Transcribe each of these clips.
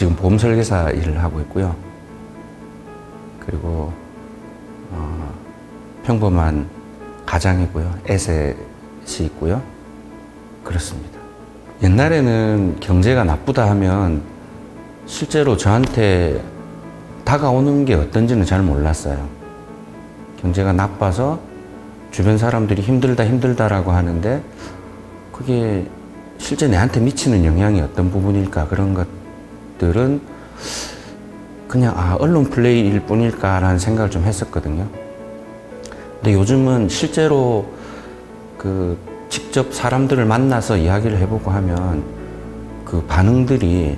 지금 보험 설계사 일을 하고 있고요. 그리고 평범한 가장이고요. 애셋이 있고요. 그렇습니다. 옛날에는 경제가 나쁘다 하면 실제로 저한테 다가오는 게 어떤지는 잘 몰랐어요. 경제가 나빠서 주변 사람들이 힘들다라고 하는데 그게 실제 내한테 미치는 영향이 어떤 부분일까, 그런 것들은 그냥 언론 플레이일 뿐일까라는 생각을 좀 했었거든요. 근데 요즘은 실제로 직접 사람들을 만나서 이야기를 해보고 하면 그 반응들이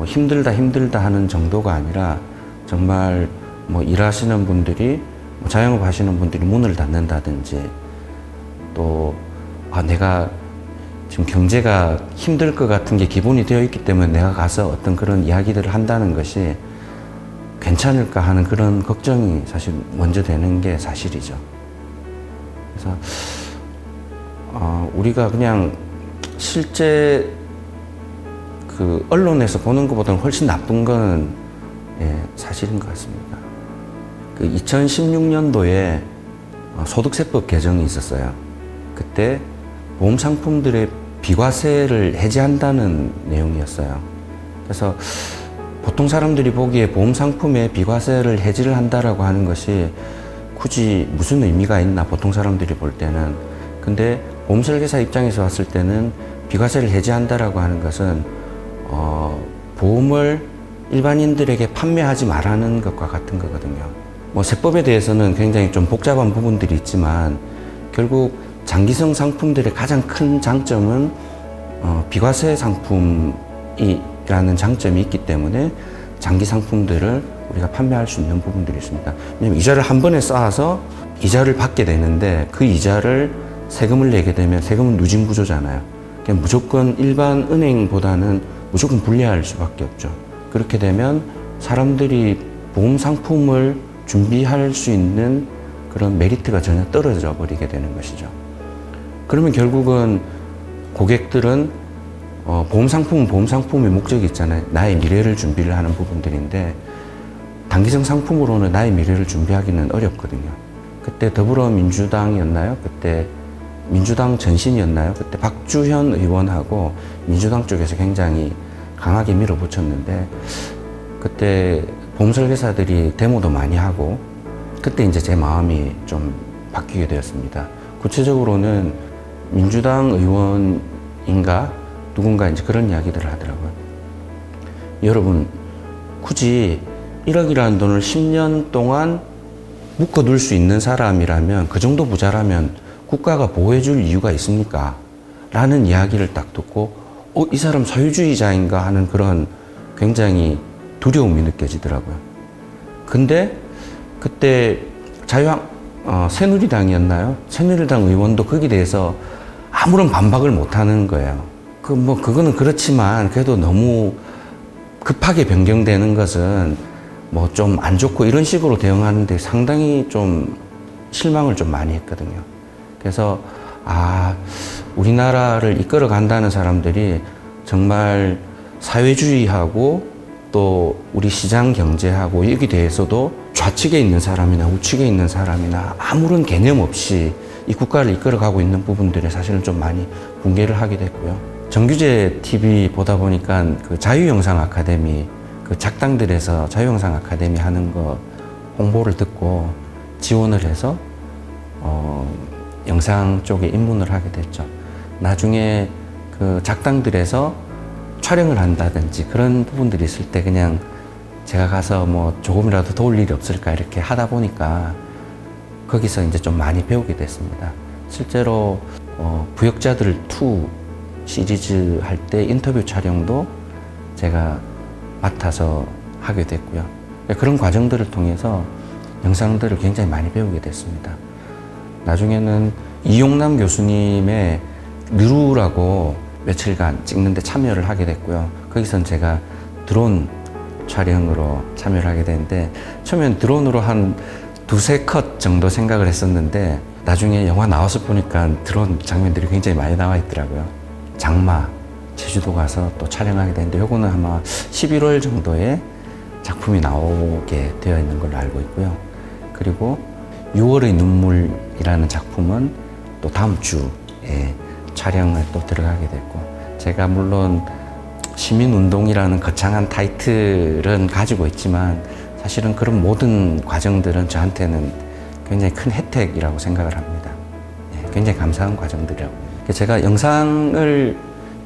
힘들다 하는 정도가 아니라 정말 일하시는 분들이 자영업 하시는 분들이 문을 닫는다든지 또 내가 지금 경제가 힘들 것 같은 게 기본이 되어 있기 때문에 내가 가서 어떤 그런 이야기들을 한다는 것이 괜찮을까 하는 그런 걱정이 사실 먼저 되는 게 사실이죠. 그래서 우리가 그냥 실제 그 언론에서 보는 것보다는 훨씬 나쁜 거는 사실인 것 같습니다. 그 2016년도에 소득세법 개정이 있었어요. 그때 보험 상품들의 비과세를 해제한다는 내용이었어요. 그래서 보통 사람들이 보기에 보험 상품에 비과세를 해지를 한다라고 하는 것이 굳이 무슨 의미가 있나, 보통 사람들이 볼 때는. 근데 보험 설계사 입장에서 봤을 때는 비과세를 해지한다라고 하는 것은 보험을 일반인들에게 판매하지 말라는 것과 같은 거거든요. 세법에 대해서는 굉장히 좀 복잡한 부분들이 있지만 결국 장기성 상품들의 가장 큰 장점은 비과세 상품이라는 장점이 있기 때문에 장기 상품들을 우리가 판매할 수 있는 부분들이 있습니다. 왜냐하면 이자를 한 번에 쌓아서 이자를 받게 되는데 그 이자를 세금을 내게 되면 세금은 누진 구조잖아요. 그냥 무조건 일반 은행보다는 무조건 불리할 수밖에 없죠. 그렇게 되면 사람들이 보험 상품을 준비할 수 있는 그런 메리트가 전혀 떨어져 버리게 되는 것이죠. 그러면 결국은 고객들은 보험 상품은 보험 상품의 목적이 있잖아요. 나의 미래를 준비를 하는 부분들인데 단기성 상품으로는 나의 미래를 준비하기는 어렵거든요. 그때 더불어민주당이었나요? 그때 민주당 전신이었나요? 그때 박주현 의원하고 민주당 쪽에서 굉장히 강하게 밀어붙였는데 그때 보험 설계사들이 데모도 많이 하고 그때 이제 제 마음이 좀 바뀌게 되었습니다. 구체적으로는 민주당 의원인가 누군가 이제 그런 이야기들을 하더라고요. 여러분, 굳이 1억이라는 돈을 10년 동안 묶어둘 수 있는 사람이라면, 그 정도 부자라면 국가가 보호해줄 이유가 있습니까? 라는 이야기를 딱 듣고 이 사람 사회주의자인가 하는 그런 굉장히 두려움이 느껴지더라고요. 근데 그때 새누리당이었나요? 새누리당 의원도 거기에 대해서 아무런 반박을 못 하는 거예요. 그거는 그렇지만 그래도 너무 급하게 변경되는 것은 좀 안 좋고 이런 식으로 대응하는데 상당히 좀 실망을 좀 많이 했거든요. 그래서 우리나라를 이끌어 간다는 사람들이 정말 사회주의하고 또 우리 시장 경제하고 여기 대해서도 좌측에 있는 사람이나 우측에 있는 사람이나 아무런 개념 없이 이 국가를 이끌어가고 있는 부분들에 사실은 좀 많이 붕괴를 하게 됐고요. 정규제 TV 보다 보니까 그 자유영상 아카데미, 그 작당들에서 자유영상 아카데미 하는 거 홍보를 듣고 지원을 해서 영상 쪽에 입문을 하게 됐죠. 나중에 그 작당들에서 촬영을 한다든지 그런 부분들이 있을 때 그냥 제가 가서 조금이라도 도울 일이 없을까 이렇게 하다 보니까 거기서 이제 좀 많이 배우게 됐습니다. 실제로 부역자들 2 시리즈 할 때 인터뷰 촬영도 제가 맡아서 하게 됐고요. 그런 과정들을 통해서 영상들을 굉장히 많이 배우게 됐습니다. 나중에는 이용남 교수님의 느루라고 며칠간 찍는데 참여를 하게 됐고요. 거기선 제가 드론 촬영으로 참여를 하게 됐는데 처음엔 드론으로 한 2-3컷 정도 생각을 했었는데 나중에 영화 나와서 보니까 드론 장면들이 굉장히 많이 나와 있더라고요. 장마, 제주도 가서 또 촬영하게 되는데 요거는 아마 11월 정도에 작품이 나오게 되어 있는 걸로 알고 있고요. 그리고 6월의 눈물이라는 작품은 또 다음 주에 촬영을 또 들어가게 됐고, 제가 물론 시민운동이라는 거창한 타이틀은 가지고 있지만 사실은 그런 모든 과정들은 저한테는 굉장히 큰 혜택이라고 생각을 합니다. 굉장히 감사한 과정들이라고. 제가 영상을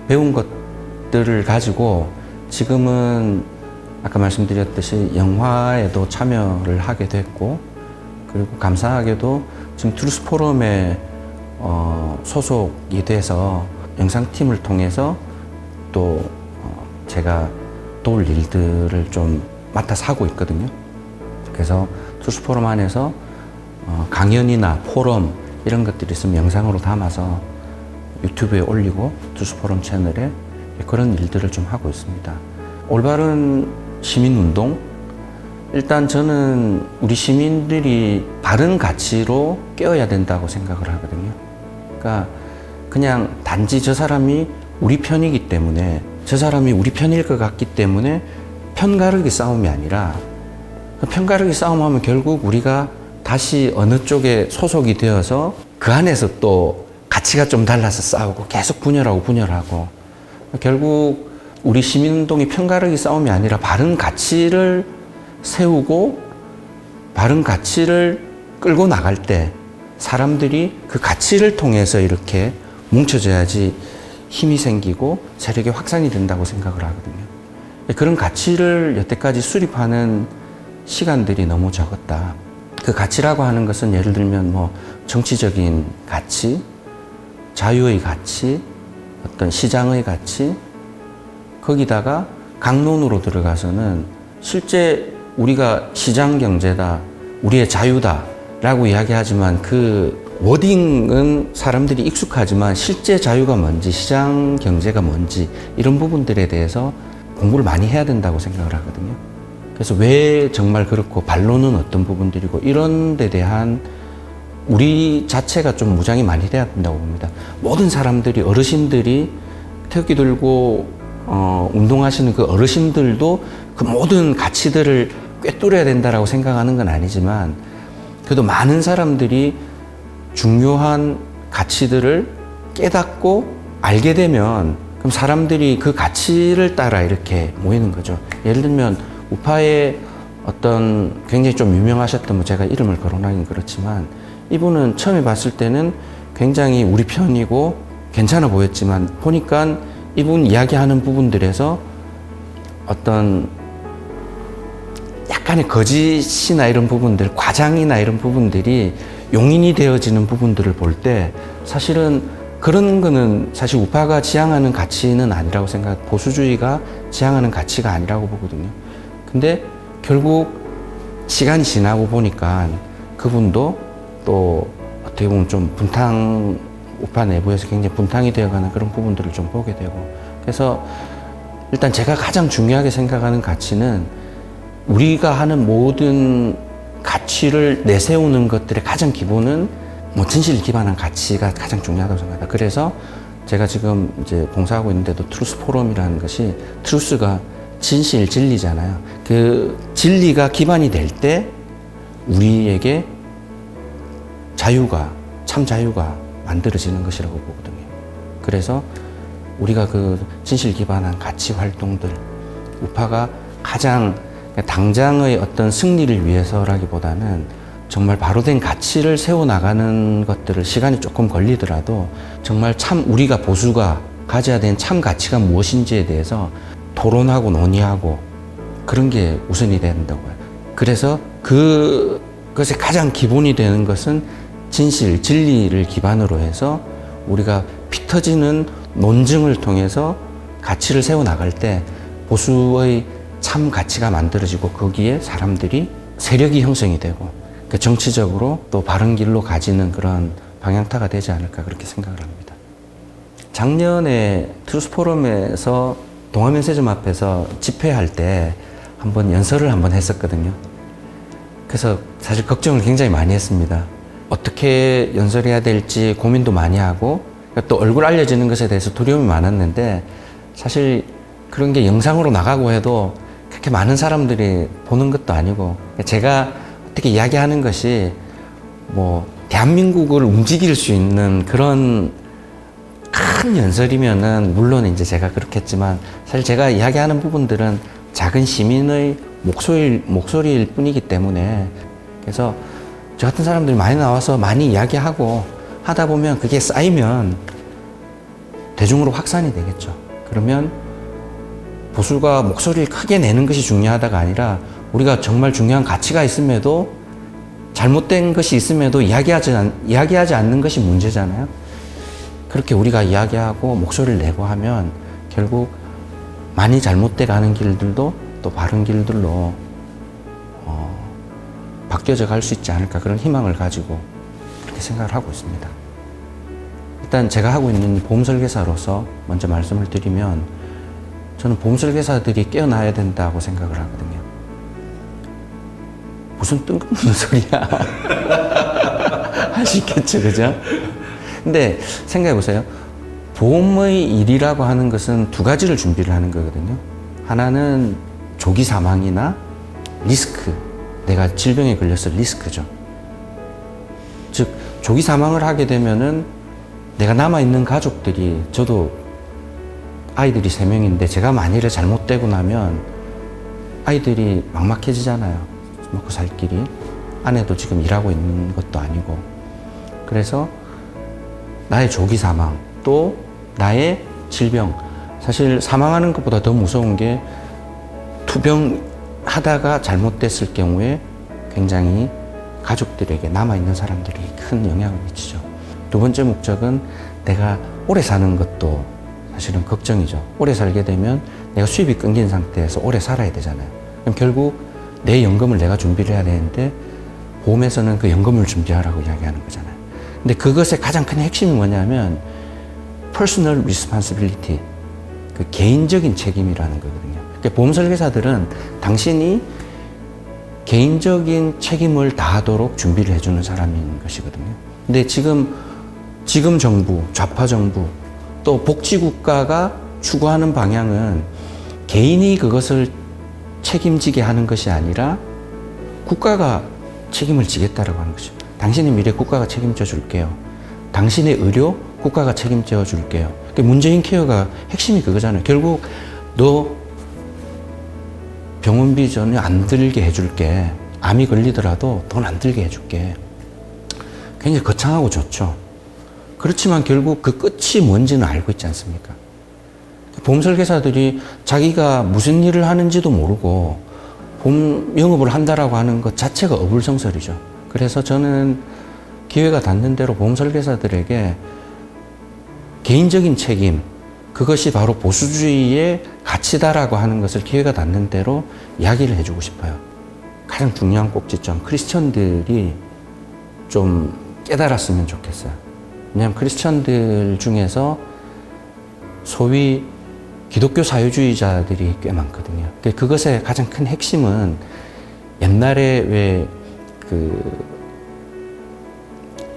배운 것들을 가지고 지금은 아까 말씀드렸듯이 영화에도 참여를 하게 됐고, 그리고 감사하게도 지금 트루스 포럼에 소속이 돼서 영상팀을 통해서 또 제가 도울 일들을 좀 맡아서 하고 있거든요. 그래서 트루스 포럼 안에서 강연이나 포럼 이런 것들이 있으면 영상으로 담아서 유튜브에 올리고 트루스 포럼 채널에 그런 일들을 좀 하고 있습니다. 올바른 시민운동? 일단 저는 우리 시민들이 바른 가치로 깨어야 된다고 생각을 하거든요. 그러니까 그냥 단지 저 사람이 우리 편이기 때문에, 저 사람이 우리 편일 것 같기 때문에 편가르기 싸움이 아니라, 편가르기 싸움하면 결국 우리가 다시 어느 쪽에 소속이 되어서 그 안에서 또 가치가 좀 달라서 싸우고 계속 분열하고 결국 우리 시민운동이 편가르기 싸움이 아니라 바른 가치를 세우고 바른 가치를 끌고 나갈 때 사람들이 그 가치를 통해서 이렇게 뭉쳐져야지 힘이 생기고 세력이 확산이 된다고 생각을 하거든요. 그런 가치를 여태까지 수립하는 시간들이 너무 적었다. 그 가치라고 하는 것은 예를 들면 뭐 정치적인 가치, 자유의 가치, 어떤 시장의 가치, 거기다가 강론으로 들어가서는 실제 우리가 시장 경제다, 우리의 자유다 라고 이야기하지만 그 워딩은 사람들이 익숙하지만 실제 자유가 뭔지, 시장 경제가 뭔지 이런 부분들에 대해서 공부를 많이 해야 된다고 생각을 하거든요. 그래서 왜 정말 그렇고 반론은 어떤 부분들이고 이런 데 대한 우리 자체가 좀 무장이 많이 돼야 된다고 봅니다. 모든 사람들이, 어르신들이 태극기 들고 운동하시는 그 어르신들도 그 모든 가치들을 꿰뚫어야 된다라고 생각하는 건 아니지만 그래도 많은 사람들이 중요한 가치들을 깨닫고 알게 되면 그럼 사람들이 그 가치를 따라 이렇게 모이는 거죠. 예를 들면 우파의 어떤 굉장히 좀 유명하셨던, 뭐 제가 이름을 거론하긴 그렇지만 이분은 처음에 봤을 때는 굉장히 우리 편이고 괜찮아 보였지만 보니까 이분 이야기하는 부분들에서 어떤 약간의 거짓이나 이런 부분들, 과장이나 이런 부분들이 용인이 되어지는 부분들을 볼 때 사실은 그런 거는 사실 우파가 지향하는 가치는 아니라고 보수주의가 지향하는 가치가 아니라고 보거든요. 근데 결국 시간이 지나고 보니까 그분도 또 어떻게 보면 좀 우파 내부에서 굉장히 분탕이 되어가는 그런 부분들을 좀 보게 되고, 그래서 일단 제가 가장 중요하게 생각하는 가치는 우리가 하는 모든 가치를 내세우는 것들의 가장 기본은 뭐 진실 기반한 가치가 가장 중요하다고 생각합니다. 그래서 제가 지금 이제 봉사하고 있는데도 트루스 포럼이라는 것이, 트루스가 진실, 진리잖아요. 그 진리가 기반이 될 때 우리에게 자유가, 참 자유가 만들어지는 것이라고 보거든요. 그래서 우리가 그 진실 기반한 가치 활동들, 우파가 가장 당장의 어떤 승리를 위해서라기보다는 정말 바로 된 가치를 세워나가는 것들을 시간이 조금 걸리더라도 정말 참 우리가 보수가 가져야 되는 참 가치가 무엇인지에 대해서 토론하고 논의하고 그런 게 우선이 된다고 해요. 그래서 그것의 가장 기본이 되는 것은 진실, 진리를 기반으로 해서 우리가 피 터지는 논증을 통해서 가치를 세워나갈 때 보수의 참 가치가 만들어지고 거기에 사람들이 세력이 형성이 되고 정치적으로 또 바른 길로 가지는 그런 방향타가 되지 않을까 그렇게 생각을 합니다. 작년에 트루스 포럼에서 동아면세점 앞에서 집회할 때 한번 연설을 한번 했었거든요. 그래서 사실 걱정을 굉장히 많이 했습니다. 어떻게 연설해야 될지 고민도 많이 하고 또 얼굴 알려지는 것에 대해서 두려움이 많았는데 사실 그런 게 영상으로 나가고 해도 그렇게 많은 사람들이 보는 것도 아니고 제가 어떻게 이야기하는 것이 뭐 대한민국을 움직일 수 있는 그런 큰 연설이면은 물론 이제 제가 그렇겠지만 사실 제가 이야기하는 부분들은 작은 시민의 목소리일 뿐이기 때문에 그래서 저 같은 사람들이 많이 나와서 많이 이야기하고 하다 보면 그게 쌓이면 대중으로 확산이 되겠죠. 그러면 보수가 목소리를 크게 내는 것이 중요하다가 아니라 우리가 정말 중요한 가치가 있음에도 잘못된 것이 있음에도 이야기하지 않는 것이 문제잖아요. 그렇게 우리가 이야기하고 목소리를 내고 하면 결국 많이 잘못돼 가는 길들도 또 바른 길들로 바뀌어져 갈 수 있지 않을까 그런 희망을 가지고 그렇게 생각을 하고 있습니다. 일단 제가 하고 있는 보험 설계사로서 먼저 말씀을 드리면 저는 보험 설계사들이 깨어나야 된다고 생각을 하거든요. 무슨 뜬금없는 소리야 할 수 있겠죠, 그죠? 근데 생각해 보세요. 보험의 일이라고 하는 것은 두 가지를 준비를 하는 거거든요. 하나는 조기 사망이나 리스크, 내가 질병에 걸렸을 리스크죠. 즉 조기 사망을 하게 되면은 내가 남아있는 가족들이, 저도 아이들이 3명인데 제가 만일에 잘못되고 나면 아이들이 막막해지잖아요. 먹고 살 길이. 아내도 지금 일하고 있는 것도 아니고. 그래서 나의 조기 사망, 또 나의 질병. 사실 사망하는 것보다 더 무서운 게 투병하다가 잘못됐을 경우에 굉장히 가족들에게, 남아있는 사람들이 큰 영향을 미치죠. 두 번째 목적은 내가 오래 사는 것도 사실은 걱정이죠. 오래 살게 되면 내가 수입이 끊긴 상태에서 오래 살아야 되잖아요. 그럼 결국 내 연금을 내가 준비를 해야 되는데 보험에서는 그 연금을 준비하라고 이야기하는 거잖아요. 근데 그것의 가장 큰 핵심이 뭐냐면 personal responsibility, 그 개인적인 책임이라는 거거든요. 그러니까 보험 설계사들은 당신이 개인적인 책임을 다하도록 준비를 해주는 사람인 것이거든요. 근데 지금 정부, 좌파 정부, 또 복지국가가 추구하는 방향은 개인이 그것을 책임지게 하는 것이 아니라 국가가 책임을 지겠다라고 하는 거죠. 당신의 미래 국가가 책임져 줄게요. 당신의 의료 국가가 책임져 줄게요. 문재인 케어가 핵심이 그거잖아요. 결국 너 병원비 전혀 안 들게 해줄게. 암이 걸리더라도 돈 안 들게 해줄게. 굉장히 거창하고 좋죠. 그렇지만 결국 그 끝이 뭔지는 알고 있지 않습니까? 보험 설계사들이 자기가 무슨 일을 하는지도 모르고 보험 영업을 한다라고 하는 것 자체가 어불성설이죠. 그래서 저는 기회가 닿는 대로 보험 설계사들에게 개인적인 책임, 그것이 바로 보수주의의 가치다라고 하는 것을 기회가 닿는 대로 이야기를 해주고 싶어요. 가장 중요한 꼭지점, 크리스천들이 좀 깨달았으면 좋겠어요. 왜냐하면 크리스천들 중에서 소위 기독교 사회주의자들이 꽤 많거든요. 그것의 가장 큰 핵심은 옛날에 왜 그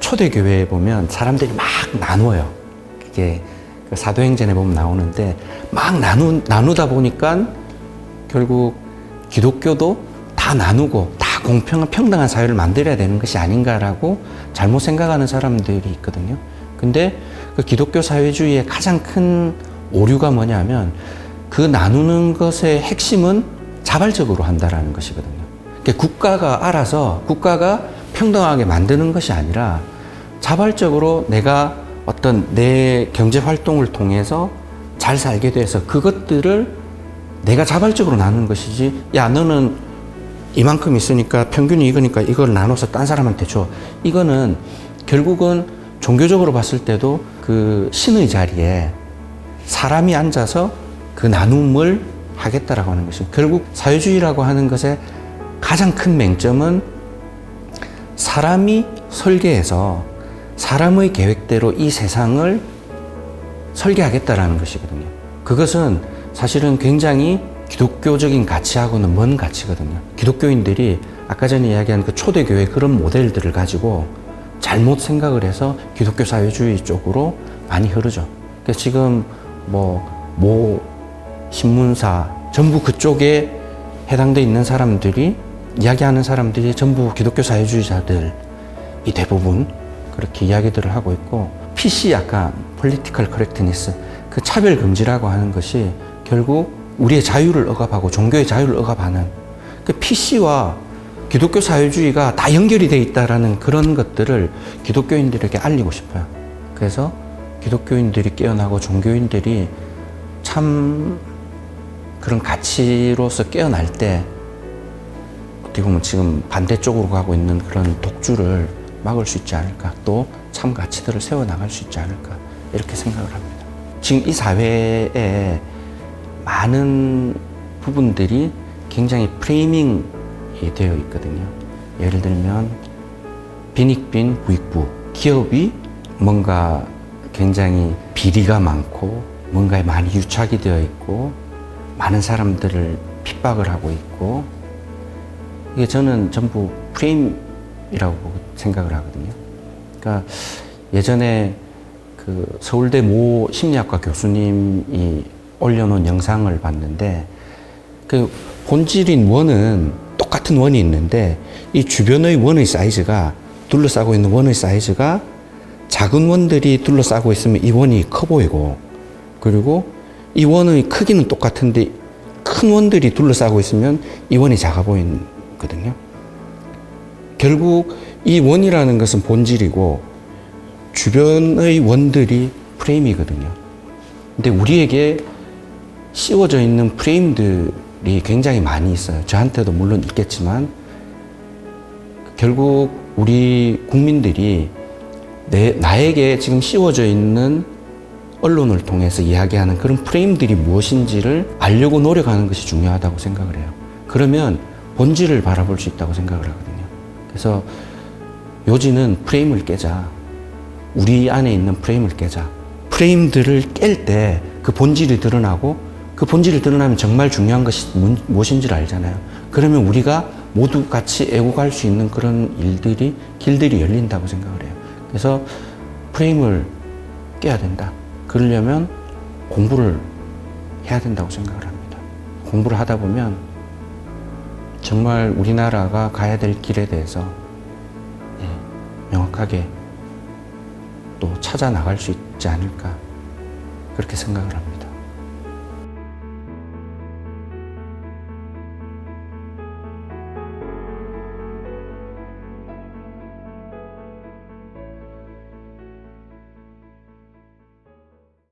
초대교회에 보면 사람들이 막 나눠요. 그게 그 사도행전에 보면 나오는데 막 나누다 보니까 결국 기독교도 다 나누고 다 공평한 평등한 사회를 만들어야 되는 것이 아닌가라고 잘못 생각하는 사람들이 있거든요. 근데 그 기독교 사회주의의 가장 큰 오류가 뭐냐면 그 나누는 것의 핵심은 자발적으로 한다라는 것이거든요. 그러니까 국가가 알아서 국가가 평등하게 만드는 것이 아니라 자발적으로 내가 어떤 내 경제 활동을 통해서 잘 살게 돼서 그것들을 내가 자발적으로 나누는 것이지, 야 너는 이만큼 있으니까 평균이 이거니까 이걸 나눠서 딴 사람한테 줘. 이거는 결국은 종교적으로 봤을 때도 그 신의 자리에 사람이 앉아서 그 나눔을 하겠다라고 하는 것이죠. 결국 사회주의라고 하는 것의 가장 큰 맹점은 사람이 설계해서 사람의 계획대로 이 세상을 설계하겠다라는 것이거든요. 그것은 사실은 굉장히 기독교적인 가치하고는 먼 가치거든요. 기독교인들이 아까 전에 이야기한 그 초대교회 그런 모델들을 가지고 잘못 생각을 해서 기독교 사회주의 쪽으로 많이 흐르죠. 그러니까 지금 모 신문사 전부 그쪽에 해당되어 있는 사람들이 이야기하는 사람들이 전부 기독교 사회주의자들이 대부분 그렇게 이야기들을 하고 있고 PC 아까 political correctness 그 차별 금지라고 하는 것이 결국 우리의 자유를 억압하고 종교의 자유를 억압하는 그 PC와 기독교 사회주의가 다 연결이 돼 있다라는 그런 것들을 기독교인들에게 알리고 싶어요. 그래서 기독교인들이 깨어나고 종교인들이 참 그런 가치로서 깨어날 때 어떻게 보면 지금 반대쪽으로 가고 있는 그런 독주를 막을 수 있지 않을까, 또 참 가치들을 세워나갈 수 있지 않을까 이렇게 생각을 합니다. 지금 이 사회에 많은 부분들이 굉장히 프레이밍이 되어 있거든요. 예를 들면 빈익빈 부익부, 기업이 뭔가 굉장히 비리가 많고 뭔가에 많이 유착이 되어 있고 많은 사람들을 핍박을 하고 있고, 이게 저는 전부 프레임이라고 생각을 하거든요. 그러니까 예전에 그 서울대 모 심리학과 교수님이 올려놓은 영상을 봤는데, 그 본질인 원은 똑같은 원이 있는데 이 주변의 원의 사이즈가, 둘러싸고 있는 원의 사이즈가 작은 원들이 둘러싸고 있으면 이 원이 커 보이고, 그리고 이 원의 크기는 똑같은데 큰 원들이 둘러싸고 있으면 이 원이 작아 보이거든요. 결국 이 원이라는 것은 본질이고 주변의 원들이 프레임이거든요. 근데 우리에게 씌워져 있는 프레임들이 굉장히 많이 있어요. 저한테도 물론 있겠지만 결국 우리 국민들이 나에게 지금 씌워져 있는 언론을 통해서 이야기하는 그런 프레임들이 무엇인지를 알려고 노력하는 것이 중요하다고 생각을 해요. 그러면 본질을 바라볼 수 있다고 생각을 하거든요. 그래서 요지는 프레임을 깨자. 우리 안에 있는 프레임을 깨자. 프레임들을 깰 때 그 본질이 드러나고, 그 본질이 드러나면 정말 중요한 것이 무엇인지를 알잖아요. 그러면 우리가 모두 같이 애국할 수 있는 그런 길들이 열린다고 생각을 해요. 그래서 프레임을 깨야 된다. 그러려면 공부를 해야 된다고 생각을 합니다. 공부를 하다 보면 정말 우리나라가 가야 될 길에 대해서 명확하게 또 찾아 나갈 수 있지 않을까, 그렇게 생각을 합니다.